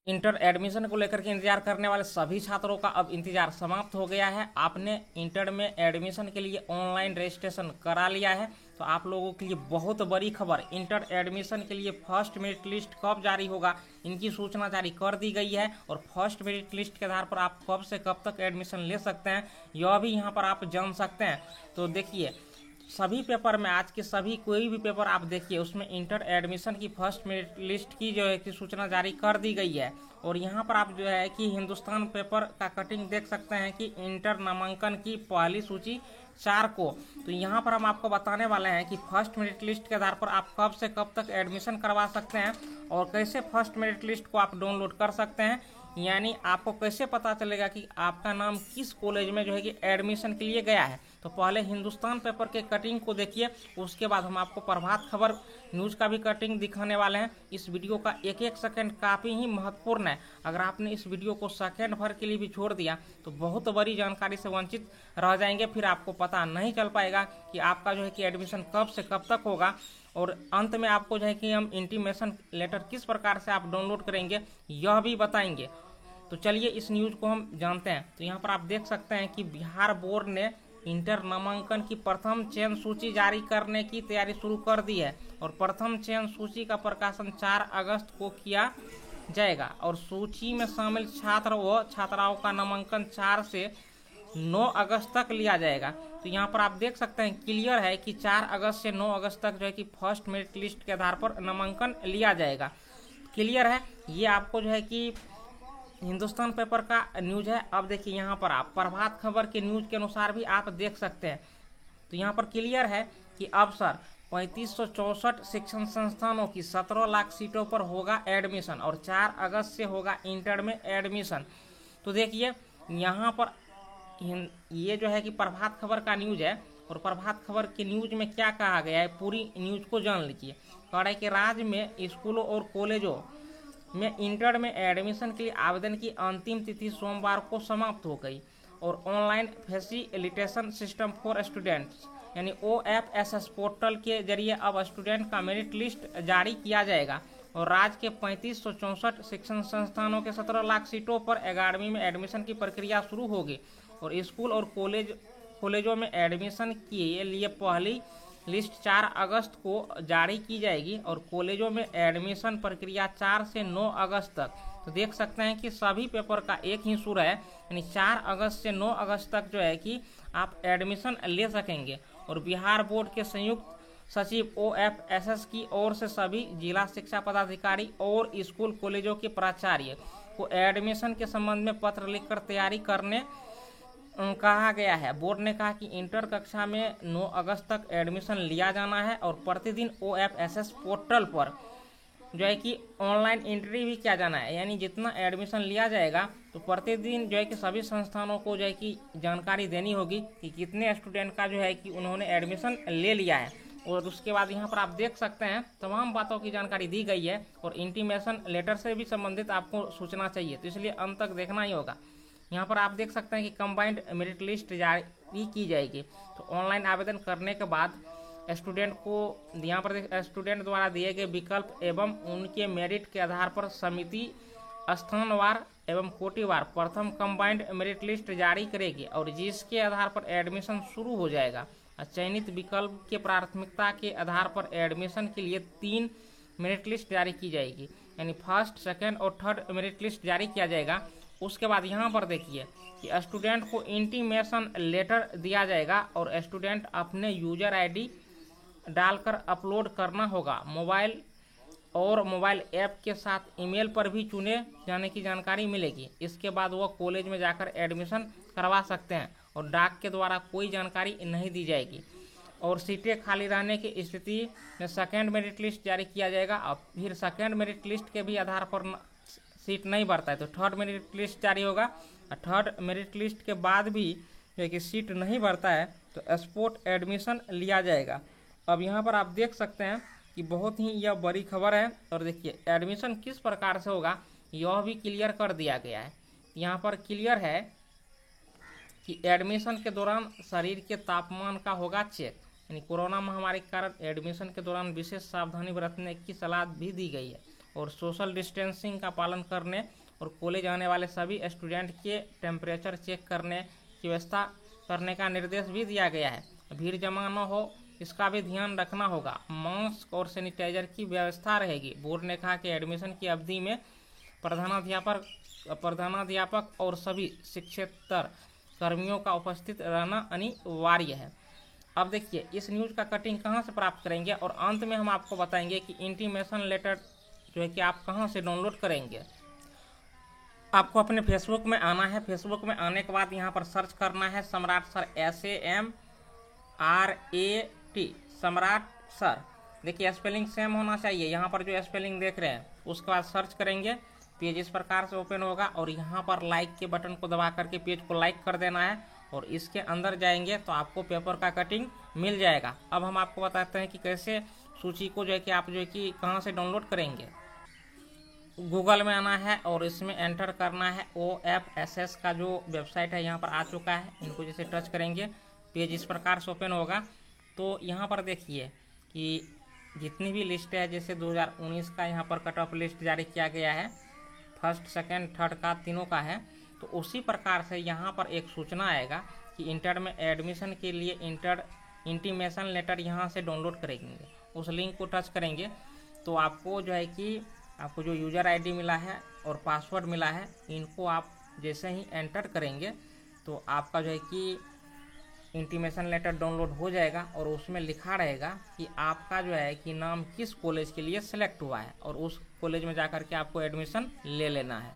Inter admission को लेकर के इंतजार करने वाले सभी छात्रों का अब इंतजार समाप्त हो गया है। आपने इंटर में एडमिशन के लिए ऑनलाइन रजिस्ट्रेशन करा लिया है तो आप लोगों के लिए बहुत बड़ी खबर, इंटर एडमिशन के लिए फर्स्ट मेरिट लिस्ट कब जारी होगा, इनकी सूचना जारी कर दी गई है। और फर्स्ट मेरिट लिस्ट के आधार पर आप कब से कब तक एडमिशन ले सकते हैं यह भी यहाँ पर आप जान सकते हैं। तो देखिए, सभी पेपर में आज के सभी कोई भी पेपर आप देखिए उसमें इंटर एडमिशन की फर्स्ट मेरिट लिस्ट की जो है कि सूचना जारी कर दी गई है। और यहाँ पर आप जो है कि हिंदुस्तान पेपर का कटिंग देख सकते हैं कि इंटर नामांकन की पहली सूची 4 को। तो यहाँ पर हम आपको बताने वाले हैं कि फर्स्ट मेरिट लिस्ट के आधार पर आप कब से कब तक एडमिशन करवा सकते हैं और कैसे फर्स्ट मेरिट लिस्ट को आप डाउनलोड कर सकते हैं, यानी आपको कैसे पता चलेगा कि आपका नाम किस कॉलेज में जो है कि एडमिशन के लिए गया है। तो पहले हिंदुस्तान पेपर के कटिंग को देखिए, उसके बाद हम आपको प्रभात खबर न्यूज़ का भी कटिंग दिखाने वाले हैं। इस वीडियो का एक एक सेकंड काफ़ी ही महत्वपूर्ण है। अगर आपने इस वीडियो को सेकंड भर के लिए भी छोड़ दिया तो बहुत बड़ी जानकारी से वंचित रह जाएंगे, फिर आपको पता नहीं चल पाएगा कि आपका जो है कि एडमिशन कब से कब तक होगा। और अंत में आपको जो है कि हम इंटीमेशन लेटर किस प्रकार से आप डाउनलोड करेंगे यह भी बताएंगे। तो चलिए इस न्यूज़ को हम जानते हैं। तो यहाँ पर आप देख सकते हैं कि बिहार बोर्ड ने इंटर नामांकन की प्रथम चयन सूची जारी करने की तैयारी शुरू कर दी है और प्रथम चयन सूची का प्रकाशन 4 अगस्त को किया जाएगा। और सूची में शामिल छात्र व छात्राओं का नामांकन 4 से 9 अगस्त तक लिया जाएगा। तो यहाँ पर आप देख सकते हैं क्लियर है कि 4 अगस्त से 9 अगस्त तक जो है कि फर्स्ट मेरिट लिस्ट के आधार पर नामांकन लिया जाएगा। क्लियर है, ये आपको जो है कि हिंदुस्तान पेपर का न्यूज़ है। अब देखिए यहाँ पर आप प्रभात खबर के न्यूज़ के अनुसार भी आप देख सकते हैं। तो यहाँ पर क्लियर है कि अवसर 3564 शिक्षण संस्थानों की 17 लाख सीटों पर होगा एडमिशन और 4 अगस्त से होगा इंटर में एडमिशन। तो देखिए यहाँ पर ये जो है कि प्रभात खबर का न्यूज़ है और प्रभात खबर के न्यूज़ में क्या कहा गया है पूरी न्यूज़ को जान लीजिए। कह रहा है कि राज्य में स्कूलों और कॉलेजों में इंटर में एडमिशन के लिए आवेदन की अंतिम तिथि सोमवार को समाप्त हो गई और online facilitation system for students यानी OFSS पोर्टल के जरिए अब स्टूडेंट का मेरिट लिस्ट जारी किया जाएगा। और राज्य के 3564 शिक्षण संस्थानों के 17 लाख सीटों पर 11वीं में एडमिशन की प्रक्रिया शुरू होगी और स्कूल और कॉलेजों में एडमिशन के लिए पहली लिस्ट 4 अगस्त को जारी की जाएगी और कॉलेजों में एडमिशन प्रक्रिया 4 से 9 अगस्त तक। तो देख सकते हैं कि सभी पेपर का एक ही सुर है, यानी 4 अगस्त से 9 अगस्त तक जो है कि आप एडमिशन ले सकेंगे। और बिहार बोर्ड के संयुक्त सचिव OFSS की ओर से सभी जिला शिक्षा पदाधिकारी और स्कूल कॉलेजों के प्राचार्य को एडमिशन के संबंध में पत्र लिखकर तैयारी करने कहा गया है। बोर्ड ने कहा कि इंटर कक्षा में 9 अगस्त तक एडमिशन लिया जाना है और प्रतिदिन OFSS पोर्टल पर जो है कि ऑनलाइन एंट्री भी किया जाना है, यानी जितना एडमिशन लिया जाएगा तो प्रतिदिन जो है कि सभी संस्थानों को जो है कि जानकारी देनी होगी कि कितने स्टूडेंट का जो है कि उन्होंने एडमिशन ले लिया है। और उसके बाद यहाँ पर आप देख सकते हैं तमाम बातों की जानकारी दी गई है और इंटीमेशन लेटर से भी संबंधित आपको सूचना चाहिए, तो इसलिए अंत तक देखना ही होगा। यहाँ पर आप देख सकते हैं कि कंबाइंड मेरिट लिस्ट जारी की जाएगी। तो ऑनलाइन आवेदन करने के बाद स्टूडेंट को यहाँ पर स्टूडेंट द्वारा दिए गए विकल्प एवं उनके मेरिट के आधार पर समिति स्थानवार एवं कोटिवार प्रथम कंबाइंड मेरिट लिस्ट जारी करेगी और जिसके आधार पर एडमिशन शुरू हो जाएगा। चयनित विकल्प के प्राथमिकता के आधार पर एडमिशन के लिए 3 मेरिट लिस्ट जारी की जाएगी, यानी फर्स्ट, सेकेंड और थर्ड मेरिट लिस्ट जारी किया जाएगा। उसके बाद यहाँ पर देखिए कि स्टूडेंट को इंटीमेशन लेटर दिया जाएगा और स्टूडेंट अपने यूजर ID डालकर अपलोड करना होगा। मोबाइल ऐप के साथ ईमेल पर भी चुने जाने की जानकारी मिलेगी। इसके बाद वह कॉलेज में जाकर एडमिशन करवा सकते हैं और डाक के द्वारा कोई जानकारी नहीं दी जाएगी। और सीटें खाली रहने की स्थिति में सेकेंड मेरिट लिस्ट जारी किया जाएगा और फिर सेकेंड मेरिट लिस्ट के भी आधार पर सीट नहीं बढ़ता है तो थर्ड मेरिट लिस्ट जारी होगा। और थर्ड मेरिट लिस्ट के बाद भी जो कि सीट नहीं बढ़ता है तो स्पॉट एडमिशन लिया जाएगा। अब यहाँ पर आप देख सकते हैं कि बहुत ही यह बड़ी खबर है। और देखिए एडमिशन किस प्रकार से होगा यह भी क्लियर कर दिया गया है। यहाँ पर क्लियर है कि एडमिशन के दौरान शरीर के तापमान का होगा चेक, यानी कोरोना महामारी के कारण एडमिशन के दौरान विशेष सावधानी बरतने की सलाह भी दी गई है। और सोशल डिस्टेंसिंग का पालन करने और कॉलेज आने वाले सभी स्टूडेंट के टेम्परेचर चेक करने की व्यवस्था करने का निर्देश भी दिया गया है। भीड़ जमा न हो इसका भी ध्यान रखना होगा। मास्क और सैनिटाइजर की व्यवस्था रहेगी। बोर्ड ने कहा कि एडमिशन की अवधि में प्रधानाध्यापक और सभी शिक्षकेतर कर्मियों का उपस्थित रहना अनिवार्य है। अब देखिए इस न्यूज़ का कटिंग कहाँ से प्राप्त करेंगे और अंत में हम आपको बताएंगे कि इंटीमेशन लेटर जो है कि आप कहाँ से डाउनलोड करेंगे। आपको अपने फेसबुक में आना है। फेसबुक में आने के बाद यहाँ पर सर्च करना है सम्राट सर, SAMRAT सम्राट सर। देखिए स्पेलिंग सेम होना चाहिए। यहाँ पर जो स्पेलिंग देख रहे हैं उसके बाद सर्च करेंगे, पेज इस प्रकार से ओपन होगा और यहाँ पर लाइक के बटन को दबा करके पेज को लाइक कर देना है और इसके अंदर जाएंगे तो आपको पेपर का कटिंग मिल जाएगा। अब हम आपको बताते हैं कि कैसे सूची को जो है कि आप जो है कि कहाँ से डाउनलोड करेंगे। गूगल में आना है और इसमें एंटर करना है OFSS का जो वेबसाइट है यहाँ पर आ चुका है। इनको जैसे टच करेंगे पेज इस प्रकार से ओपन होगा। तो यहाँ पर देखिए कि जितनी भी लिस्ट है जैसे 2019 का यहाँ पर कट ऑफ लिस्ट जारी किया गया है, फर्स्ट सेकंड थर्ड का तीनों का है। तो उसी प्रकार से यहाँ पर एक सूचना आएगा कि इंटर में एडमिशन के लिए इंटीमेशन लेटर यहाँ से डाउनलोड करेंगे। उस लिंक को टच करेंगे तो आपको जो है कि आपको जो यूज़र आईडी मिला है और पासवर्ड मिला है, इनको आप जैसे ही एंटर करेंगे तो आपका जो है कि इंटीमेशन लेटर डाउनलोड हो जाएगा और उसमें लिखा रहेगा कि आपका जो है कि नाम किस कॉलेज के लिए सेलेक्ट हुआ है और उस कॉलेज में जाकर के आपको एडमिशन ले लेना है।